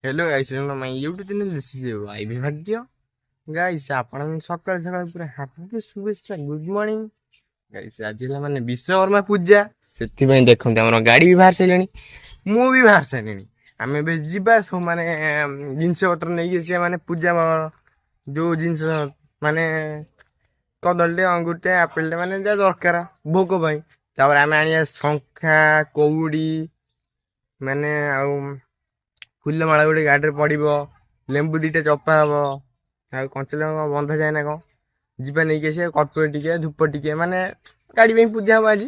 Hello guys, my YouTube channel this is Y Vibhagya guys. आपण सकाळ सकाळ पूरा हार्दिक शुभेच्छा, गुड मॉर्निंग गाइस। आज ହେଲା ମାନେ ବିଶ୍ୱକର୍ମା ପୂଜା, ସେଥିପାଇଁ ଦେଖନ୍ତୁ ଆମର ଗାଡ଼ି ବି ବାହାରି ସାରିଲାଣି, ମୁଁ ବି ବାହାରି ସାରିଲିଣି। ଆମେ ଏବେ ଯିବା ସବୁ ମାନେ ଜିନିଷ ପତ୍ର ନେଇକି ଆସିବା, ମାନେ ପୂଜା ଯୋଉ ଜିନିଷ ମାନେ କଦଳୀଟେ, ଅଙ୍ଗୁରଟେ, ଆପେଲଟେ, ମାନେ ଯାହା ଦରକାର ଭୋଗ ପାଇଁ। ତାପରେ ଆମେ ଆଣିବା ଶଙ୍ଖା, କଉଡ଼ି, ମାନେ ଆଉ ଫୁଲ ମାଳ ଗୋଟେ ଗାଡ଼ିରେ ପଡ଼ିବ, ଲେମ୍ବୁ ଦିଟା ଚପା ହବ, ଆଉ କଞ୍ଚା ଲଙ୍କା ବନ୍ଧା ଯାଏ ନା କଣ। ଯିବା ନେଇକି ଆସିବା କର୍ପୂର ଟିକେ, ଧୂପ ଟିକେ, ମାନେ ଗାଡ଼ି ପାଇଁ ପୂଜା ହବ ଆଜି।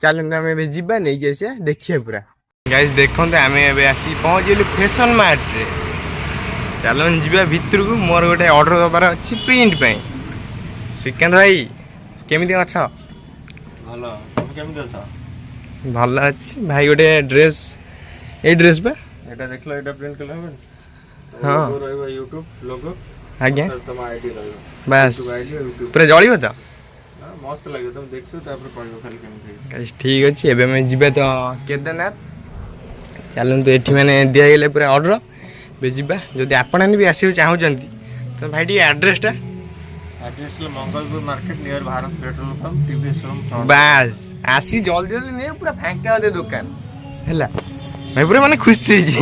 ଚାଲନ୍ତୁ ଆମେ ଏବେ ଯିବା ନେଇକି ଆସିବା, ଦେଖିବା ପୁରା। ଗାଇସ୍ ଦେଖନ୍ତୁ, ଆମେ ଏବେ ଆସି ପହଞ୍ଚିଗଲୁ ଫ୍ୟାସନ୍ ମାର୍ଟରେ। ଚାଲନ୍ତୁ ଯିବା ଭିତରକୁ, ମୋର ଗୋଟେ ଅର୍ଡ଼ର ଦେବାର ଅଛି ପ୍ରିଣ୍ଟ ପାଇଁ। ଶ୍ରୀକାନ୍ତ ଭାଇ, କେମିତି ଅଛ? ଭଲ। ତମେ କେମିତି ଅଛ? ଭଲ ଅଛି ଭାଇ। ଗୋଟେ ଡ୍ରେସ୍, ଏଇ ଡ୍ରେସ୍ ବା। ଏଇଟା ଦେଖିଲ, ଏଇଟା ପ୍ରିଣ୍ଟ କଲେ ହବନି? ତମ ହଁ ଲୋଗୋ ରହିବ, ୟୁଟ୍ୟୁବ ଲୋଗୋ। ଆଜ୍ଞା, ପଛରେ ତମ ଆଇଡି ରହିବ, ବାସ୍। YouTube ID, YouTube. ପୁରା ଜଳିବ ତ? ନା, ମସ୍ତ ଲାଗିବ। ତମେ ଦେଖିବ ତାପରେ କହିବ ଖାଲି କେମିତି ହେଇଛି। ଗାଇସ୍ ଠିକ୍ ଅଛି, ଏବେ ଆମେ ଯିବା ତ କେଦାରନାଥ। ଚାଲନ୍ତୁ, ଏଠି ମାନେ ଦିଆଗଲେ ପୁରା ଅର୍ଡ଼ର। ଏବେ ଯିବା। ଯଦି ଆପଣମାନେ ବି ଆସିବାକୁ ଚାହୁଁଛନ୍ତି ତ ଭାଇ ଟିକେ ଆଡ୍ରେସଟା। ଆଡ୍ରେସ ହେଲା Mangalpur market near Bharat petrol pump, TVS showroom front. ବାସ୍, ଆସି ଜଲ୍ଦି ଜଲ୍ଦି ନେଇ ପୁରା ଫାଙ୍କା ଅଛି ଦୋକାନ ହେଲା। ଭାଇ ପୁରା ମାନେ ଖୁସି ହେଇଛି।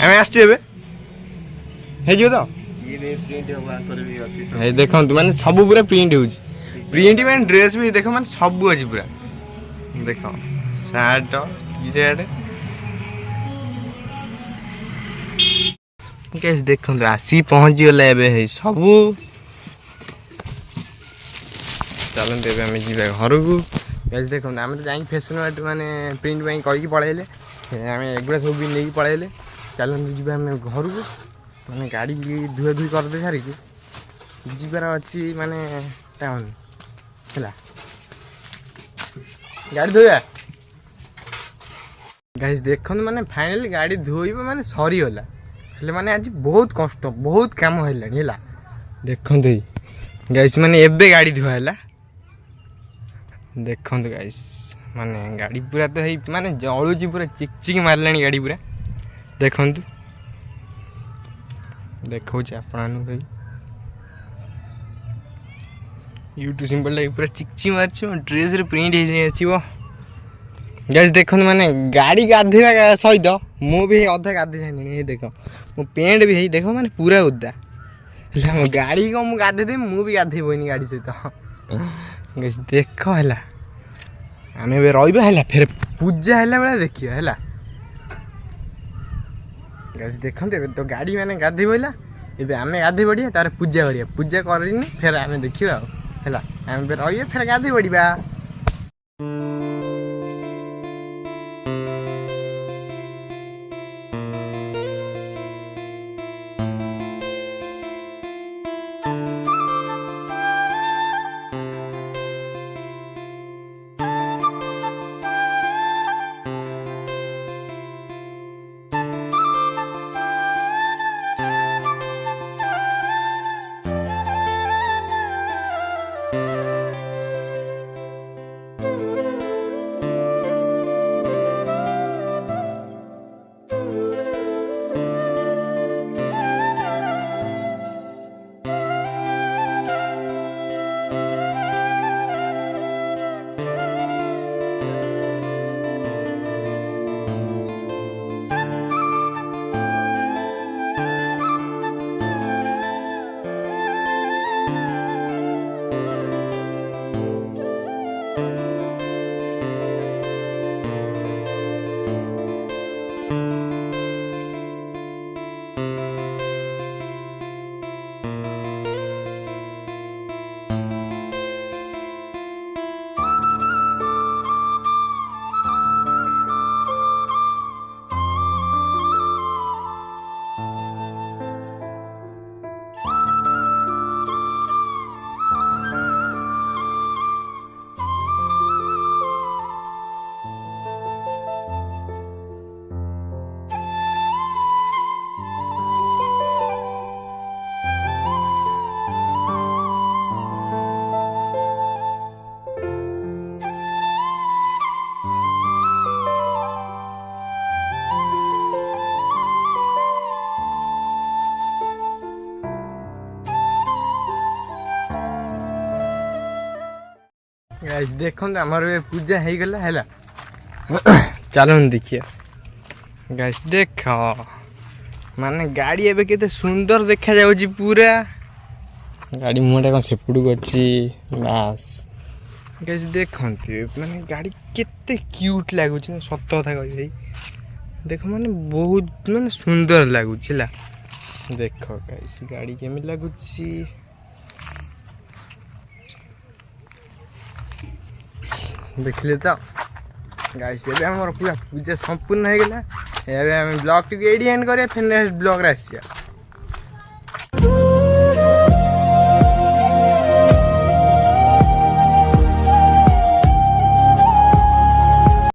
ଆମେ ଆସୁଛୁ ଏବେ, ହେଇଯିବ ତ? ଇଏ ବି ପ୍ରିଣ୍ଟ ହବ, ଆଙ୍କର ବି ଅଛି ସବୁ। ଭାଇ ଦେଖନ୍ତୁ, ମାନେ ସବୁ ପୁରା ପ୍ରିଣ୍ଟ ହେଉଛି। ଡିଜାଇନ ପ୍ରିଣ୍ଟ ମାନେ ଲାଗିବ। ଡ୍ରେସ୍ ବି ଦେଖ, ମାନେ ସବୁ ଅଛି ପୁରା। ଦେଖ ସାର୍ଟ, ଟି ସାର୍ଟ। ଗାଇସ୍ ଦେଖନ୍ତୁ, ଆସିକି ପହଞ୍ଚିଗଲା ଏବେ ହେଇ ସବୁ। ଚାଲନ୍ତୁ ଏବେ ଆମେ ଯିବା ଘରକୁ। ଗାଇସ୍ ଦେଖନ୍ତୁ, ଆମେ ତ ଯାଇକି ଫ୍ୟାସନ୍ ମାର୍ଟ ମାନେ ପ୍ରିଣ୍ଟ ପାଇଁ କହିକି ପଳାଇଲେ। ଆମେ ଏଗୁଡ଼ା ସବୁ ବି ନେଇକି ପଳାଇଲେ। ଚାଲନ୍ତୁ ଯିବା ଆମେ ଘରକୁ, ମାନେ ଗାଡ଼ି ଧୁଆ ଧୁଇ କରିଦେଇ ସାରିକି ଯିବାର ଅଛି ମାନେ ଟାଉନ୍ ହେଲା। ଗାଡ଼ି ଧୋଇବା। ଗାଇସ୍ ଦେଖନ୍ତୁ, ମାନେ ଫାଇନାଲି ଗାଡ଼ି ଧୋଇବା ମାନେ ସରିଗଲା। ହେଲେ ମାନେ ଆଜି ବହୁତ କଷ୍ଟ, ବହୁତ କାମ ହେଲାଣି ହେଲା। ଦେଖନ୍ତୁ ଏଇ ଗାଇସ୍, ମାନେ ଏବେ ଗାଡ଼ି ଧୁଆ ହେଲା। ଦେଖନ୍ତୁ ଗାଇସ୍, ମାନେ ଗାଡ଼ି ପୁରା ତ ହେଇ ମାନେ ଜଳୁଛି, ପୁରା ଚିକ୍ ଚିକ୍ ମାରିଲାଣି ଗାଡ଼ି ପୁରା। ଦେଖନ୍ତୁ, ଦେଖଉଛି ଆପଣମାନଙ୍କୁ ଭାଇ, ୟୁଟ୍ୟୁବ ସିମ୍ବଲଟା ପୁରା ଚିକ୍ ଚିକ୍ ମାରିଛି। ଡ୍ରେସ୍ରେ ପ୍ରିଣ୍ଟ ହେଇଯାଇଥିବ। ଗାଇସ୍ ଦେଖନ୍ତୁ, ମାନେ ଗାଡ଼ି ଗାଧୋଇବା ସହିତ ମୁଁ ବି ଅଧା ଗାଧୋଇ ସାରିଲିଣି। ଏଇ ଦେଖ, ମୋ ପ୍ୟାଣ୍ଟ ବି ହେଇ ଦେଖ, ମାନେ ପୁରା ଓଦା ହେଲା। ମୋ ଗାଡ଼ି କ'ଣ ମୁଁ ଗାଧୋଇ ଦେବି, ମୁଁ ବି ଗାଧୋଇ ପଇନି ଗାଡ଼ି ସହିତ। ଗାଇସ୍ ଦେଖ ହେଲା, ଆମେ ଏବେ ରହିବା ହେଲା, ଫେର ପୂଜା ହେଲା ବେଳେ ଦେଖିବା ହେଲା। ଗାଇସ୍ ଦେଖନ୍ତୁ, ଏବେ ତ ଗାଡ଼ି ମାନେ ଗାଧୋଇ ପଇଲା, ଏବେ ଆମେ ଗାଧୋଇ ପଡ଼ିବା, ତାର ପୂଜା କରିବା। ପୂଜା କରିନି ଫେର ଆମେ ଦେଖିବା ଆଉ ହେଲା। ଆମେ ଏବେ ରହିବା, ଫେର ଗାଧୋଇ ପଡ଼ିବା। गाइस देखते आमर ए पूजा हो गला है चलन देखिए गाइस देख माने गाड़ी एबे केते सुंदर देखा जाउची पूरा गाड़ी मुंडा कौन सेपड़ू अच्छी बास गाइस देखते माने गाड़ी केते क्यूट लगुच सत कथा कह भाई देख माने बहुत माने सुंदर लगुच देख गाइस गाड़ी केमी लगुच देखले तो गाइस ये हमर पूरा पूजा संपूर्ण हो गला एबे हम ब्लॉग टी एडी एंड करे फिर नेक्स्ट ब्लॉग रे आसिया।